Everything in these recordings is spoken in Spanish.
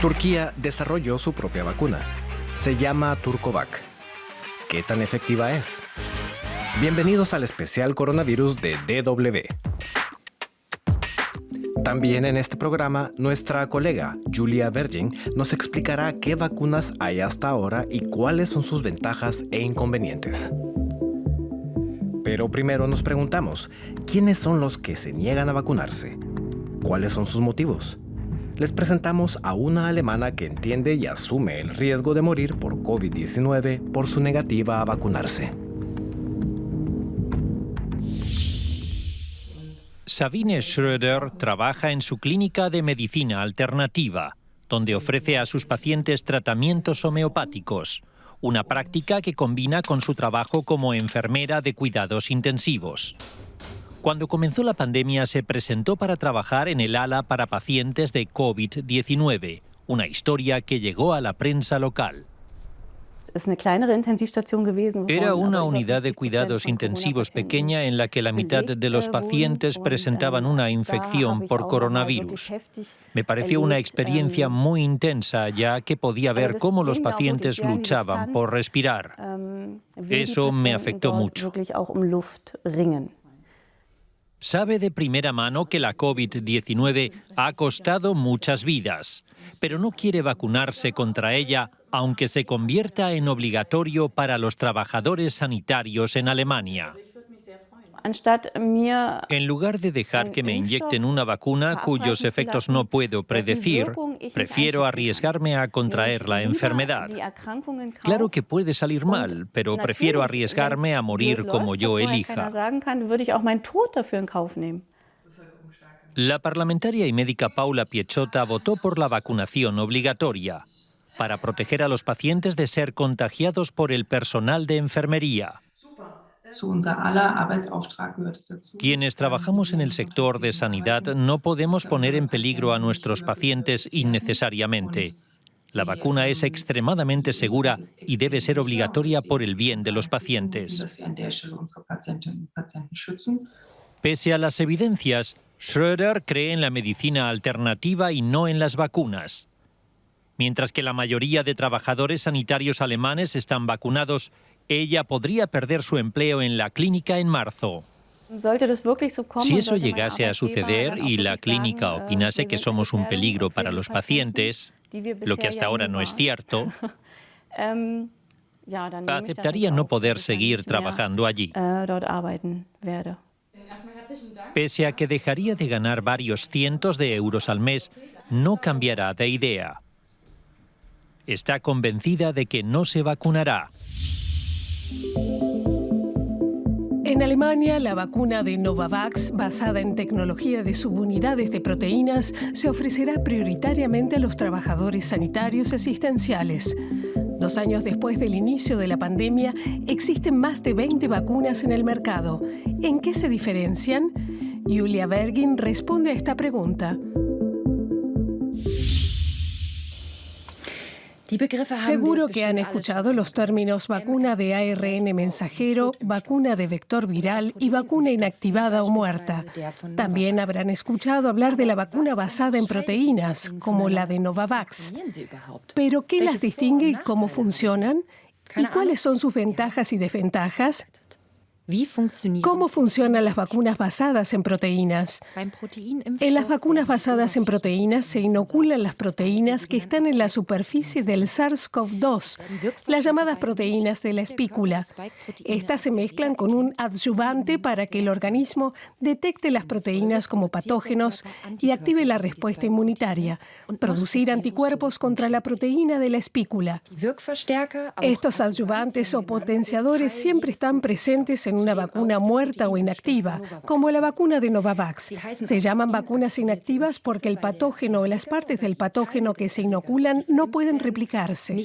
Turquía desarrolló su propia vacuna. Se llama Turcovac. ¿Qué tan efectiva es? Bienvenidos al especial coronavirus de DW. También en este programa, nuestra colega Julia Vergin nos explicará qué vacunas hay hasta ahora y cuáles son sus ventajas e inconvenientes. Pero primero nos preguntamos, ¿quiénes son los que se niegan a vacunarse? ¿Cuáles son sus motivos? Les presentamos a una alemana que entiende y asume el riesgo de morir por COVID-19 por su negativa a vacunarse. Sabine Schröder trabaja en su clínica de medicina alternativa, donde ofrece a sus pacientes tratamientos homeopáticos, una práctica que combina con su trabajo como enfermera de cuidados intensivos. Cuando comenzó la pandemia se presentó para trabajar en el ala para pacientes de COVID-19, una historia que llegó a la prensa local. Era una unidad de cuidados intensivos pequeña en la que la mitad de los pacientes presentaban una infección por coronavirus. Me pareció una experiencia muy intensa, ya que podía ver cómo los pacientes luchaban por respirar. Eso me afectó mucho. Sabe de primera mano que la COVID-19 ha costado muchas vidas, pero no quiere vacunarse contra ella, aunque se convierta en obligatorio para los trabajadores sanitarios en Alemania. En lugar de dejar que me inyecten una vacuna cuyos efectos no puedo predecir, prefiero arriesgarme a contraer la enfermedad. Claro que puede salir mal, pero prefiero arriesgarme a morir como yo elija. La parlamentaria y médica Paula Pieczota votó por la vacunación obligatoria, para proteger a los pacientes de ser contagiados por el personal de enfermería. Quienes trabajamos en el sector de sanidad no podemos poner en peligro a nuestros pacientes innecesariamente. La vacuna es extremadamente segura y debe ser obligatoria por el bien de los pacientes. Pese a las evidencias, Schröder cree en la medicina alternativa y no en las vacunas. Mientras que la mayoría de trabajadores sanitarios alemanes están vacunados, ella podría perder su empleo en la clínica en marzo. Si eso llegase a suceder y la clínica opinase que somos un peligro para los pacientes, lo que hasta ahora no es cierto, aceptaría no poder seguir trabajando allí. Pese a que dejaría de ganar varios cientos de euros al mes, no cambiará de idea. Está convencida de que no se vacunará. En Alemania, la vacuna de Novavax, basada en tecnología de subunidades de proteínas, se ofrecerá prioritariamente a los trabajadores sanitarios asistenciales. 2 años después del inicio de la pandemia, existen más de 20 vacunas en el mercado. ¿En qué se diferencian? Julia Vergin responde a esta pregunta. Seguro que han escuchado los términos vacuna de ARN mensajero, vacuna de vector viral y vacuna inactivada o muerta. También habrán escuchado hablar de la vacuna basada en proteínas, como la de Novavax. ¿Pero qué las distingue y cómo funcionan? ¿Y cuáles son sus ventajas y desventajas? ¿Cómo funcionan las vacunas basadas en proteínas? En las vacunas basadas en proteínas se inoculan las proteínas que están en la superficie del SARS-CoV-2, las llamadas proteínas de la espícula. Estas se mezclan con un adyuvante para que el organismo detecte las proteínas como patógenos y active la respuesta inmunitaria, producir anticuerpos contra la proteína de la espícula. Estos adyuvantes o potenciadores siempre están presentes en una vacuna muerta o inactiva, como la vacuna de Novavax. Se llaman vacunas inactivas porque el patógeno o las partes del patógeno que se inoculan no pueden replicarse.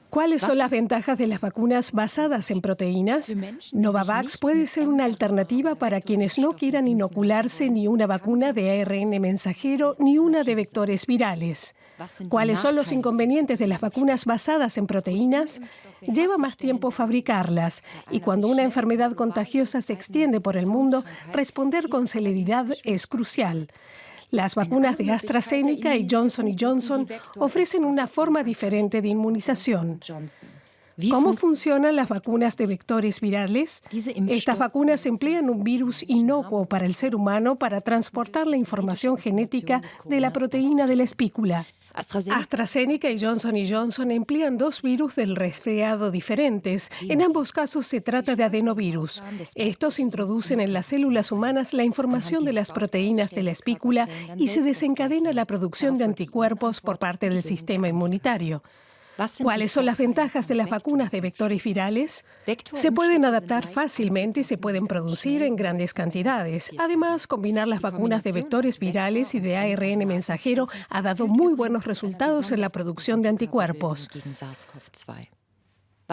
¿Cuáles son las ventajas de las vacunas basadas en proteínas? Novavax puede ser una alternativa para quienes no quieran inocularse ni una vacuna de ARN mensajero ni una de vectores virales. ¿Cuáles son los inconvenientes de las vacunas basadas en proteínas? Lleva más tiempo fabricarlas y cuando una enfermedad contagiosa se extiende por el mundo, responder con celeridad es crucial. Las vacunas de AstraZeneca y Johnson & Johnson ofrecen una forma diferente de inmunización. ¿Cómo funcionan las vacunas de vectores virales? Estas vacunas emplean un virus inocuo para el ser humano para transportar la información genética de la proteína de la espícula. AstraZeneca y Johnson & Johnson emplean dos virus del resfriado diferentes. En ambos casos se trata de adenovirus. Estos introducen en las células humanas la información de las proteínas de la espícula y se desencadena la producción de anticuerpos por parte del sistema inmunitario. ¿Cuáles son las ventajas de las vacunas de vectores virales? Se pueden adaptar fácilmente y se pueden producir en grandes cantidades. Además, combinar las vacunas de vectores virales y de ARN mensajero ha dado muy buenos resultados en la producción de anticuerpos.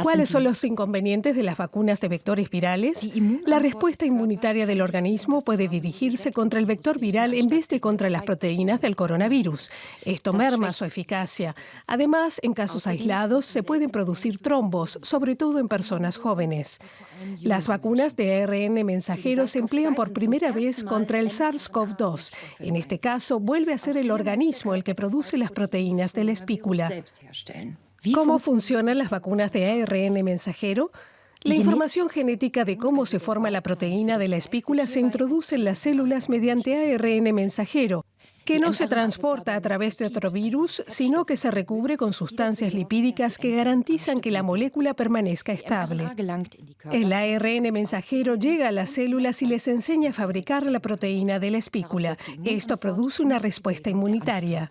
¿Cuáles son los inconvenientes de las vacunas de vectores virales? La respuesta inmunitaria del organismo puede dirigirse contra el vector viral en vez de contra las proteínas del coronavirus. Esto merma su eficacia. Además, en casos aislados se pueden producir trombos, sobre todo en personas jóvenes. Las vacunas de ARN mensajero se emplean por primera vez contra el SARS-CoV-2. En este caso, vuelve a ser el organismo el que produce las proteínas de la espícula. ¿Cómo funcionan las vacunas de ARN mensajero? La información genética de cómo se forma la proteína de la espícula se introduce en las células mediante ARN mensajero, que no se transporta a través de otro virus, sino que se recubre con sustancias lipídicas que garantizan que la molécula permanezca estable. El ARN mensajero llega a las células y les enseña a fabricar la proteína de la espícula. Esto produce una respuesta inmunitaria.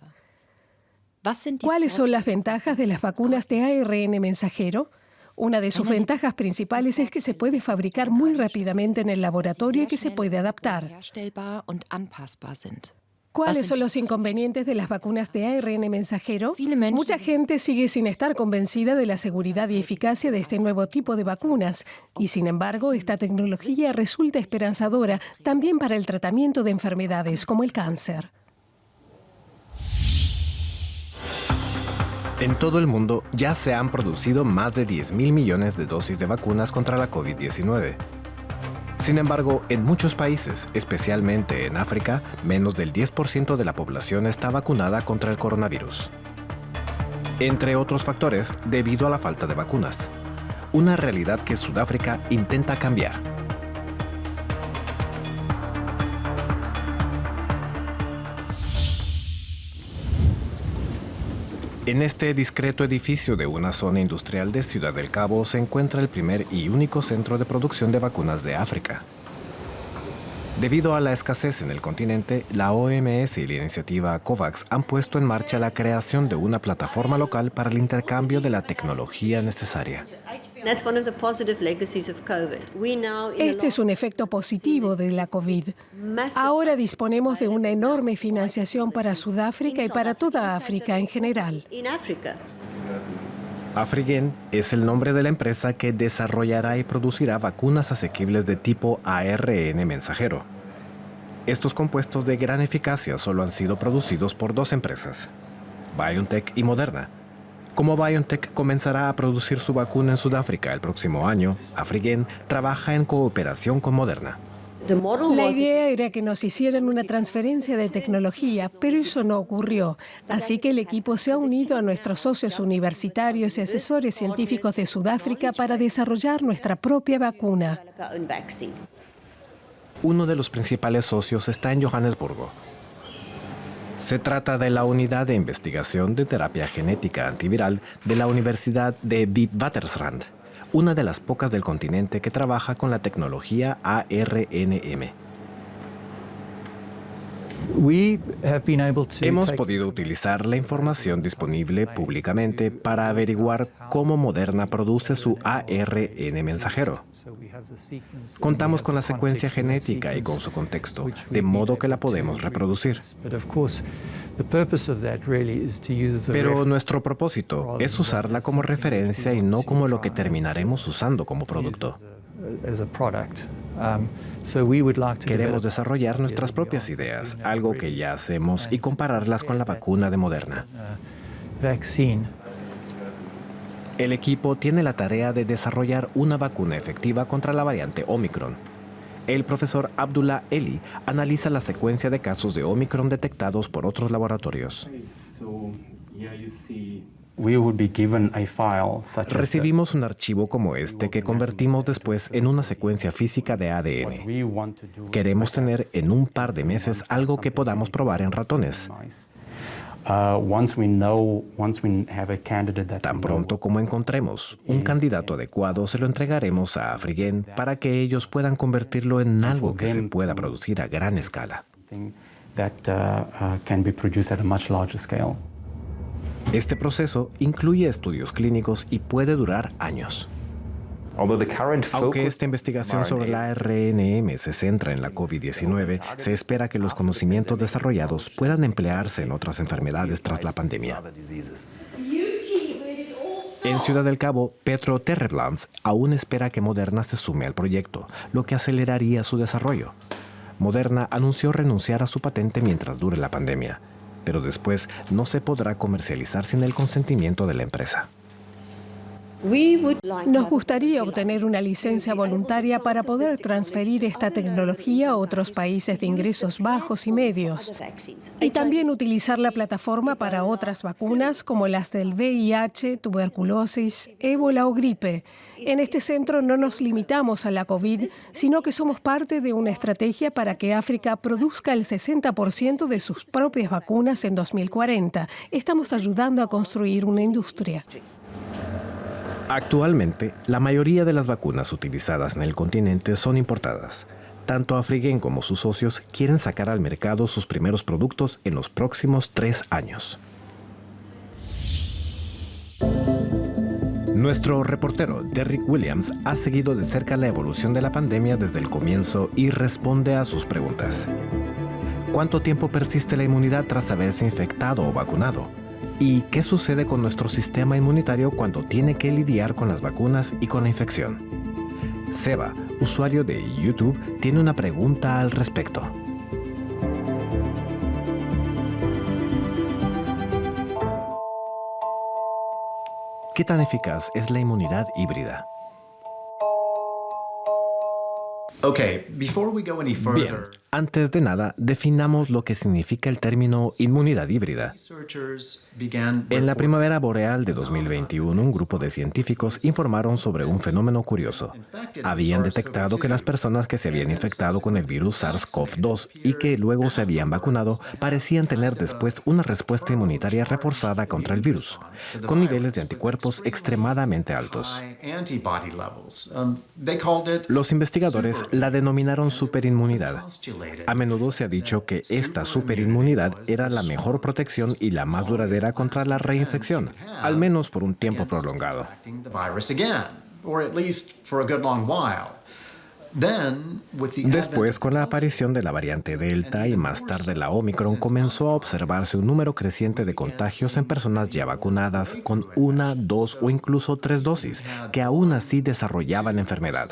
¿Cuáles son las ventajas de las vacunas de ARN mensajero? Una de sus ventajas principales es que se puede fabricar muy rápidamente en el laboratorio y que se puede adaptar. ¿Cuáles son los inconvenientes de las vacunas de ARN mensajero? Mucha gente sigue sin estar convencida de la seguridad y eficacia de este nuevo tipo de vacunas. Y sin embargo, esta tecnología resulta esperanzadora también para el tratamiento de enfermedades como el cáncer. En todo el mundo ya se han producido más de 10.000 millones de dosis de vacunas contra la COVID-19. Sin embargo, en muchos países, especialmente en África, menos del 10% de la población está vacunada contra el coronavirus. Entre otros factores, debido a la falta de vacunas. Una realidad que Sudáfrica intenta cambiar. En este discreto edificio de una zona industrial de Ciudad del Cabo se encuentra el primer y único centro de producción de vacunas de África. Debido a la escasez en el continente, la OMS y la iniciativa COVAX han puesto en marcha la creación de una plataforma local para el intercambio de la tecnología necesaria. Este es un efecto positivo de la COVID. Ahora disponemos de una enorme financiación para Sudáfrica y para toda África en general. Afrigen es el nombre de la empresa que desarrollará y producirá vacunas asequibles de tipo ARN mensajero. Estos compuestos de gran eficacia solo han sido producidos por dos empresas, BioNTech y Moderna. Como BioNTech comenzará a producir su vacuna en Sudáfrica el próximo año, Afrigen trabaja en cooperación con Moderna. La idea era que nos hicieran una transferencia de tecnología, pero eso no ocurrió. Así que el equipo se ha unido a nuestros socios universitarios y asesores científicos de Sudáfrica para desarrollar nuestra propia vacuna. Uno de los principales socios está en Johannesburgo. Se trata de la Unidad de Investigación de Terapia Genética Antiviral de la Universidad de Witwatersrand, una de las pocas del continente que trabaja con la tecnología ARNM. Hemos podido utilizar la información disponible públicamente para averiguar cómo Moderna produce su ARN mensajero. Contamos con la secuencia genética y con su contexto, de modo que la podemos reproducir. Pero nuestro propósito es usarla como referencia y no como lo que terminaremos usando como producto. Queremos desarrollar nuestras propias ideas, algo que ya hacemos, y compararlas con la vacuna de Moderna. El equipo tiene la tarea de desarrollar una vacuna efectiva contra la variante Omicron. El profesor Abdullah Eli analiza la secuencia de casos de Omicron detectados por otros laboratorios. Recibimos un archivo como este que convertimos después en una secuencia física de ADN. Queremos tener en un par de meses algo que podamos probar en ratones. Tan pronto como encontremos un candidato adecuado, se lo entregaremos a Afrigen para que ellos puedan convertirlo en algo que se pueda producir a gran escala. Este proceso incluye estudios clínicos y puede durar años. Aunque esta investigación sobre la ARNM se centra en la COVID-19, se espera que los conocimientos desarrollados puedan emplearse en otras enfermedades tras la pandemia. En Ciudad del Cabo, Petro Terreblans aún espera que Moderna se sume al proyecto, lo que aceleraría su desarrollo. Moderna anunció renunciar a su patente mientras dure la pandemia, pero después no se podrá comercializar sin el consentimiento de la empresa. Nos gustaría obtener una licencia voluntaria para poder transferir esta tecnología a otros países de ingresos bajos y medios. Y también utilizar la plataforma para otras vacunas como las del VIH, tuberculosis, ébola o gripe. En este centro no nos limitamos a la COVID, sino que somos parte de una estrategia para que África produzca el 60% de sus propias vacunas en 2040. Estamos ayudando a construir una industria. Actualmente, la mayoría de las vacunas utilizadas en el continente son importadas. Tanto Afrigen como sus socios quieren sacar al mercado sus primeros productos en los próximos 3 años. Nuestro reportero Derrick Williams ha seguido de cerca la evolución de la pandemia desde el comienzo y responde a sus preguntas. ¿Cuánto tiempo persiste la inmunidad tras haberse infectado o vacunado? ¿Y qué sucede con nuestro sistema inmunitario cuando tiene que lidiar con las vacunas y con la infección? Seba, usuario de YouTube, tiene una pregunta al respecto. ¿Qué tan eficaz es la inmunidad híbrida? Bien, antes de nada, definamos lo que significa el término inmunidad híbrida. En la primavera boreal de 2021, un grupo de científicos informaron sobre un fenómeno curioso. Habían detectado que las personas que se habían infectado con el virus SARS-CoV-2 y que luego se habían vacunado parecían tener después una respuesta inmunitaria reforzada contra el virus, con niveles de anticuerpos extremadamente altos. Los investigadores la denominaron superinmunidad. A menudo se ha dicho que esta superinmunidad era la mejor protección y la más duradera contra la reinfección, al menos por un tiempo prolongado. Después, con la aparición de la variante Delta y más tarde la Omicron, comenzó a observarse un número creciente de contagios en personas ya vacunadas con 1, 2 o incluso 3 dosis, que aún así desarrollaban la enfermedad.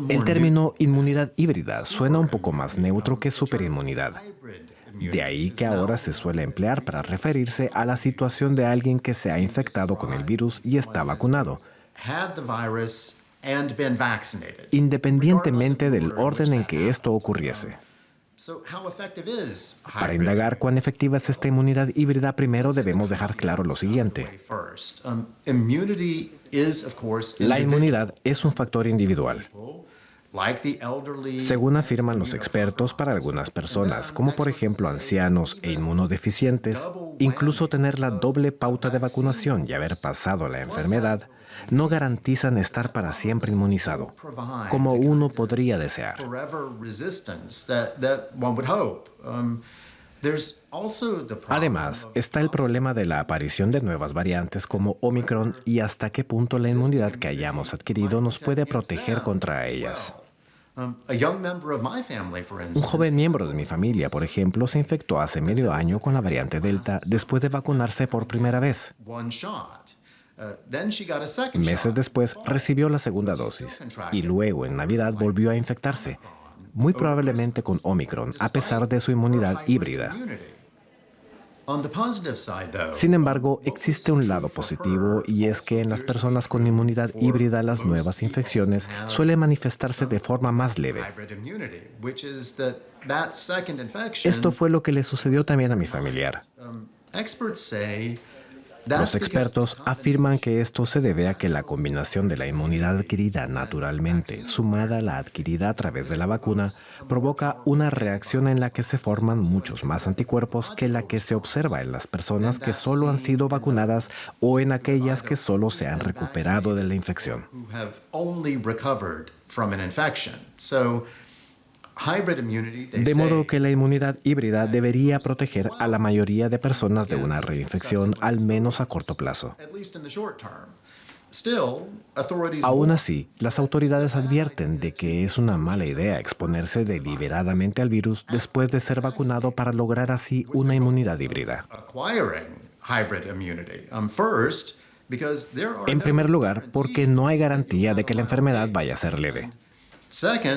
El término inmunidad híbrida suena un poco más neutro que superinmunidad. De ahí que ahora se suele emplear para referirse a la situación de alguien que se ha infectado con el virus y está vacunado, independientemente del orden en que esto ocurriese. Para indagar cuán efectiva es esta inmunidad híbrida, primero debemos dejar claro lo siguiente. La inmunidad es un factor individual. Según afirman los expertos, para algunas personas, como por ejemplo ancianos e inmunodeficientes, incluso tener la doble pauta de vacunación y haber pasado la enfermedad no garantizan estar para siempre inmunizado, como uno podría desear. Además, está el problema de la aparición de nuevas variantes como Omicron y hasta qué punto la inmunidad que hayamos adquirido nos puede proteger contra ellas. Un joven miembro de mi familia, por ejemplo, se infectó hace medio año con la variante Delta después de vacunarse por primera vez. Meses después recibió la segunda dosis y luego en Navidad volvió a infectarse, muy probablemente con Omicron, a pesar de su inmunidad híbrida. Sin embargo, existe un lado positivo y es que en las personas con inmunidad híbrida las nuevas infecciones suelen manifestarse de forma más leve. Esto fue lo que le sucedió también a mi familiar. Los expertos afirman que esto se debe a que la combinación de la inmunidad adquirida naturalmente, sumada a la adquirida a través de la vacuna, provoca una reacción en la que se forman muchos más anticuerpos que la que se observa en las personas que solo han sido vacunadas o en aquellas que solo se han recuperado de la infección. De modo que la inmunidad híbrida debería proteger a la mayoría de personas de una reinfección, al menos a corto plazo. Aún así, las autoridades advierten de que es una mala idea exponerse deliberadamente al virus después de ser vacunado para lograr así una inmunidad híbrida. En primer lugar, porque no hay garantía de que la enfermedad vaya a ser leve.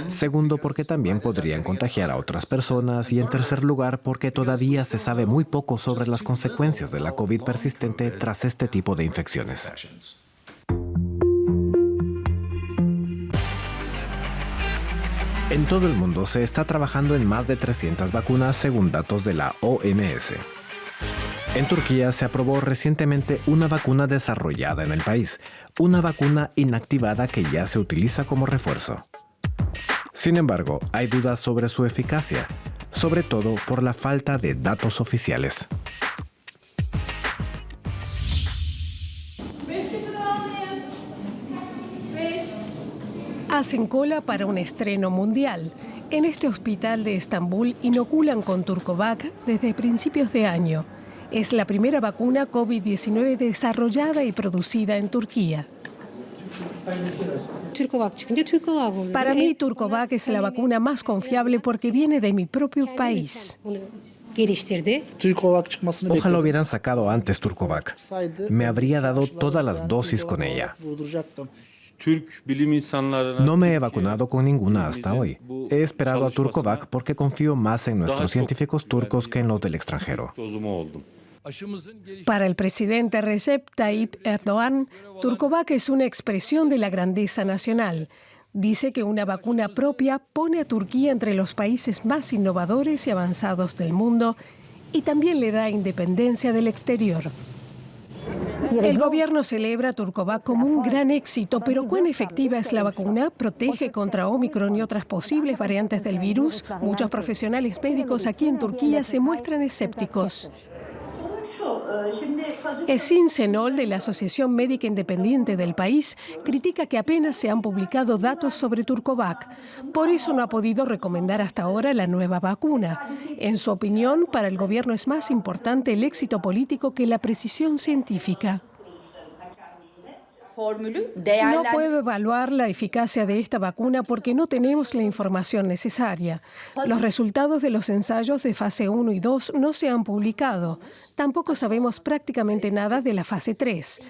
Segundo, porque también podrían contagiar a otras personas. Y en tercer lugar, porque todavía se sabe muy poco sobre las consecuencias de la COVID persistente tras este tipo de infecciones. En todo el mundo se está trabajando en más de 300 vacunas según datos de la OMS. En Turquía se aprobó recientemente una vacuna desarrollada en el país, una vacuna inactivada que ya se utiliza como refuerzo. Sin embargo, hay dudas sobre su eficacia, sobre todo por la falta de datos oficiales. Hacen cola para un estreno mundial. En este hospital de Estambul inoculan con Turcovac desde principios de año. Es la primera vacuna COVID-19 desarrollada y producida en Turquía. Para mí, Turcovac es la vacuna más confiable porque viene de mi propio país. Ojalá hubieran sacado antes Turcovac. Me habría dado todas las dosis con ella. No me he vacunado con ninguna hasta hoy. He esperado a Turcovac porque confío más en nuestros científicos turcos que en los del extranjero. Para el presidente Recep Tayyip Erdogan, Turcovac es una expresión de la grandeza nacional. Dice que una vacuna propia pone a Turquía entre los países más innovadores y avanzados del mundo y también le da independencia del exterior. El gobierno celebra Turcovac como un gran éxito, pero ¿cuán efectiva es la vacuna? ¿Protege contra Omicron y otras posibles variantes del virus? Muchos profesionales médicos aquí en Turquía se muestran escépticos. Esin Senol, de la Asociación Médica Independiente del país, critica que apenas se han publicado datos sobre Turcovac. Por eso no ha podido recomendar hasta ahora la nueva vacuna. En su opinión, para el gobierno es más importante el éxito político que la precisión científica. No puedo evaluar la eficacia de esta vacuna porque no tenemos la información necesaria. Los resultados de los ensayos de fase 1 y 2 no se han publicado. Tampoco sabemos prácticamente nada de la fase 3.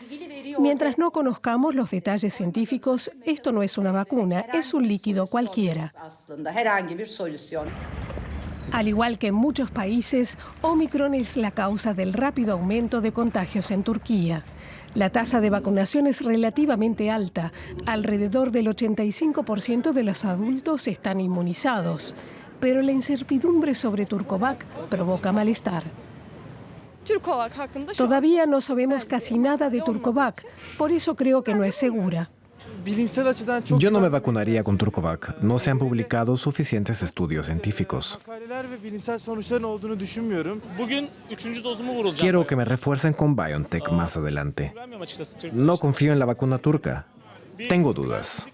Mientras no conozcamos los detalles científicos, esto no es una vacuna, es un líquido cualquiera. Al igual que en muchos países, Omicron es la causa del rápido aumento de contagios en Turquía. La tasa de vacunación es relativamente alta. Alrededor del 85% de los adultos están inmunizados. Pero la incertidumbre sobre Turcovac provoca malestar. Todavía no sabemos casi nada de Turcovac, por eso creo que no es segura. Yo no me vacunaría con Turcovac. No se han publicado suficientes estudios científicos. Quiero que me refuercen con BioNTech más adelante. No confío en la vacuna turca. Tengo dudas.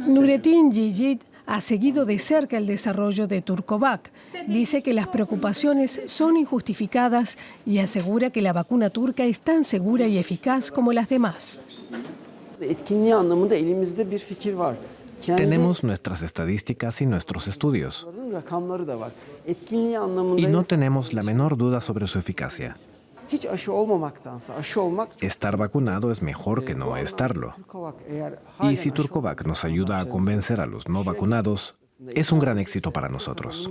Nurettin Yildiz ha seguido de cerca el desarrollo de Turcovac. Dice que las preocupaciones son injustificadas y asegura que la vacuna turca es tan segura y eficaz como las demás. Tenemos nuestras estadísticas y nuestros estudios. Y no tenemos la menor duda sobre su eficacia. Estar vacunado es mejor que no estarlo. Y si Turcovac nos ayuda a convencer a los no vacunados, es un gran éxito para nosotros.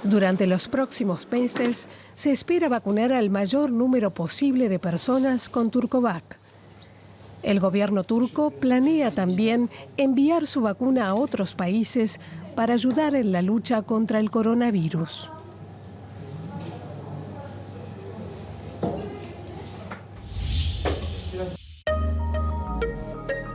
Durante los próximos meses, se espera vacunar al mayor número posible de personas con Turcovac. El gobierno turco planea también enviar su vacuna a otros países para ayudar en la lucha contra el coronavirus.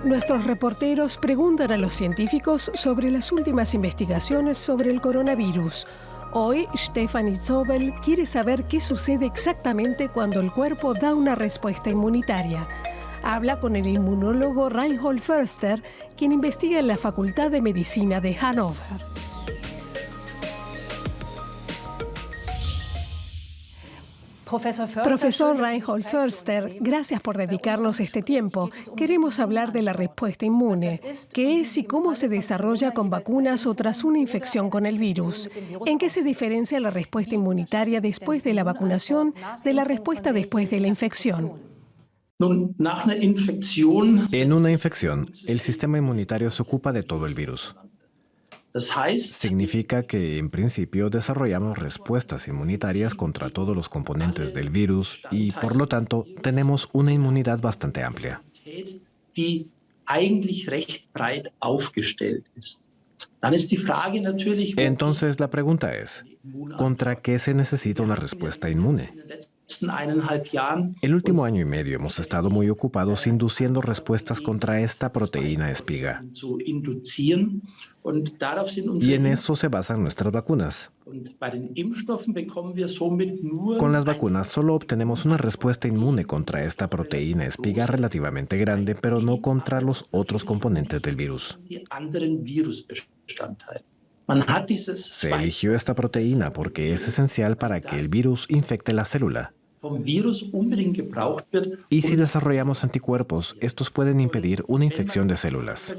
Nuestros reporteros preguntan a los científicos sobre las últimas investigaciones sobre el coronavirus. Hoy, Stefanie Zobel quiere saber qué sucede exactamente cuando el cuerpo da una respuesta inmunitaria. Habla con el inmunólogo Reinhold Förster, quien investiga en la Facultad de Medicina de Hannover. Profesor Reinhold Förster, gracias por dedicarnos este tiempo. Queremos hablar de la respuesta inmune. ¿Qué es y cómo se desarrolla con vacunas o tras una infección con el virus? ¿En qué se diferencia la respuesta inmunitaria después de la vacunación de la respuesta después de la infección? En una infección, el sistema inmunitario se ocupa de todo el virus. Significa que, en principio, desarrollamos respuestas inmunitarias contra todos los componentes del virus y, por lo tanto, tenemos una inmunidad bastante amplia. Entonces, la pregunta es, ¿contra qué se necesita una respuesta inmune? El último año y medio hemos estado muy ocupados induciendo respuestas contra esta proteína espiga. Y en eso se basan nuestras vacunas. Con las vacunas solo obtenemos una respuesta inmune contra esta proteína espiga relativamente grande, pero no contra los otros componentes del virus. Se eligió esta proteína porque es esencial para que el virus infecte la célula. Y si desarrollamos anticuerpos, estos pueden impedir una infección de células.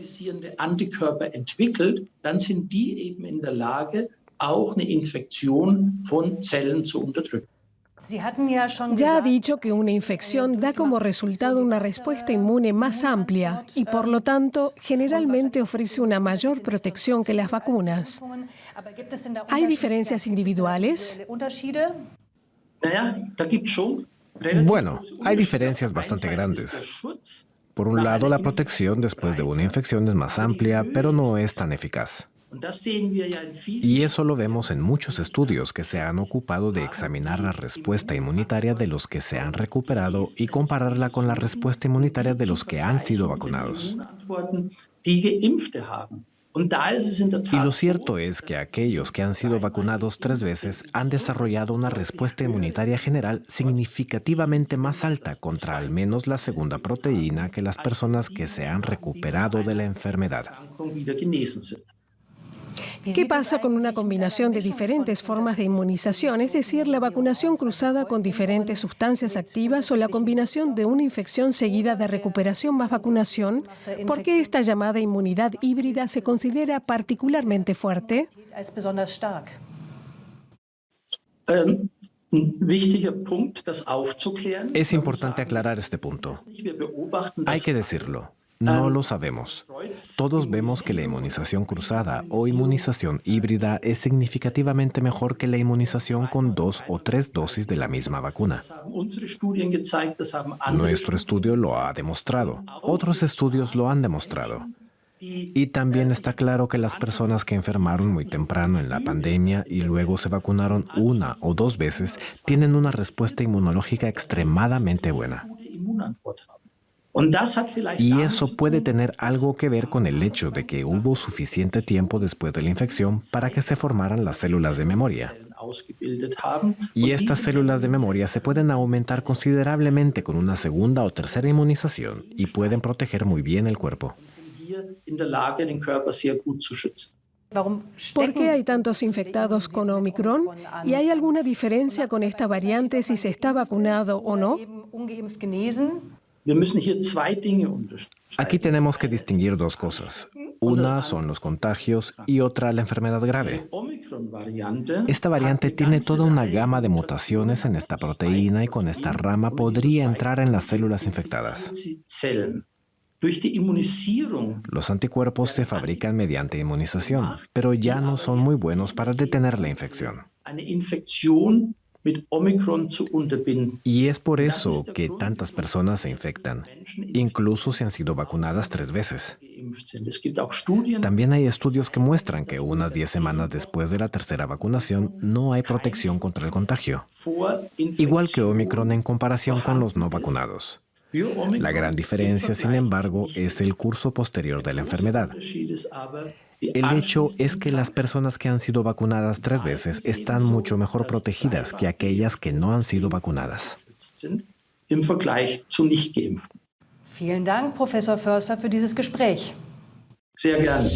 Ya ha dicho que una infección da como resultado una respuesta inmune más amplia y, por lo tanto, generalmente ofrece una mayor protección que las vacunas. ¿Hay diferencias individuales? Bueno, hay diferencias bastante grandes. Por un lado, la protección después de una infección es más amplia, pero no es tan eficaz. Y eso lo vemos en muchos estudios que se han ocupado de examinar la respuesta inmunitaria de los que se han recuperado y compararla con la respuesta inmunitaria de los que han sido vacunados. Y lo cierto es que aquellos que han sido vacunados 3 veces han desarrollado una respuesta inmunitaria general significativamente más alta contra al menos la segunda proteína que las personas que se han recuperado de la enfermedad. ¿Qué pasa con una combinación de diferentes formas de inmunización, es decir, la vacunación cruzada con diferentes sustancias activas o la combinación de una infección seguida de recuperación más vacunación? ¿Por qué esta llamada inmunidad híbrida se considera particularmente fuerte? Es importante aclarar este punto. Hay que decirlo. No lo sabemos. Todos vemos que la inmunización cruzada o inmunización híbrida es significativamente mejor que la inmunización con 2 o 3 dosis de la misma vacuna. Nuestro estudio lo ha demostrado. Otros estudios lo han demostrado. Y también está claro que las personas que enfermaron muy temprano en la pandemia y luego se vacunaron 1 o 2 veces tienen una respuesta inmunológica extremadamente buena. Y eso puede tener algo que ver con el hecho de que hubo suficiente tiempo después de la infección para que se formaran las células de memoria. Y estas células de memoria se pueden aumentar considerablemente con una segunda o tercera inmunización y pueden proteger muy bien el cuerpo. ¿Por qué hay tantos infectados con Omicron? ¿Y hay alguna diferencia con esta variante si se está vacunado o no? Aquí tenemos que distinguir 2 cosas. Una son los contagios y otra la enfermedad grave. Esta variante tiene toda una gama de mutaciones en esta proteína y con esta rama podría entrar en las células infectadas. Los anticuerpos se fabrican mediante inmunización, pero ya no son muy buenos para detener la infección. Y es por eso que tantas personas se infectan, incluso si han sido vacunadas 3 veces. También hay estudios que muestran que unas 10 semanas después de la tercera vacunación no hay protección contra el contagio, igual que Omicron en comparación con los no vacunados. La gran diferencia, sin embargo, es el curso posterior de la enfermedad. El hecho es que las personas que han sido vacunadas 3 veces están mucho mejor protegidas que aquellas que no han sido vacunadas. Vielen Dank, Professor Förster, für dieses Gespräch. Sehr gerne.